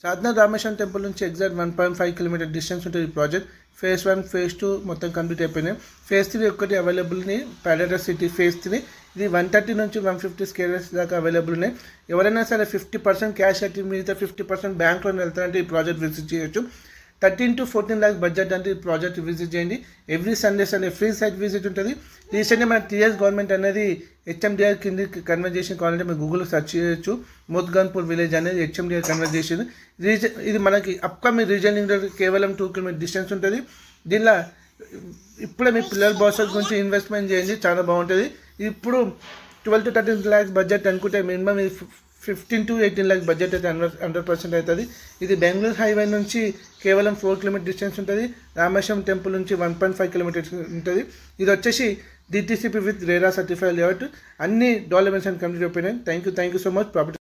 సాధన Rameswaram temple నుంచి exact 1.5 kilometre distance ఉంటుంది ఈ ప్రాజెక్ట్. ఫేజ్ 1 ఫేజ్ 2 మొత్తం కంప్లీట్ అయిపోయినాయి. ఫేజ్ 3 ఒక్కటి అవైలబుల్ని ప్యారడైస్ సిటీ ఫేజ్ 3 ఇది 130 నుంచి 150 స్క్వేర్ దాకా అవైలబుల్ ఉన్నాయి. ఎవరైనా సరే 50% క్యాష్ కట్టి మిగతా 50% బ్యాంక్ లోన్ వెళ్తారంటే ఈ ప్రాజెక్ట్ విజిట్ చేయొచ్చు. 13 to 14 lakhs బడ్జెట్ అంటే ఈ ప్రాజెక్ట్ విజిట్ చేయండి. Every Sunday free site visit ఉంటుంది. రీసెంట్గా మన టీఎస్ గవర్నమెంట్ అనేది హెచ్ఎండిఆర్ కింద కన్వర్జేషన్ కావాలంటే మీరు గూగుల్లో సెర్చ్ చేయొచ్చు. మోత్గన్పూర్ విలేజ్ అనేది హెచ్ఎండిఆర్ కన్వర్జేషన్. ఇది మనకి అప్కమింగ్ రీజనింగ్ కేవలం 2 కిలోమీటర్ డిస్టెన్స్ ఉంటుంది. దీనిలో ఇప్పుడే మీ పిల్లల భవిష్యత్తు గురించి ఇన్వెస్ట్మెంట్ చేయండి, చాలా బాగుంటుంది. ఇప్పుడు 12 to 13 lakhs బడ్జెట్ అనుకుంటే మినిమం 15 to 18 lakhs బడ్జెట్ అయితే 100% అవుతుంది. ఇది బెంగళూరు హైవే నుంచి కేవలం 4 కిలోమీటర్ డిస్టెన్స్ ఉంటుంది. రామేశ్వరం టెంపుల్ నుంచి 1.5 కిలోమీటర్స్ ఉంటుంది. ఇది వచ్చేసి DTCP with RERA certified layout. అన్ని డెవలప్మెంట్స్ అండ్ కంప్లీట్ అయిపోయినాయి. Thank you so much. Property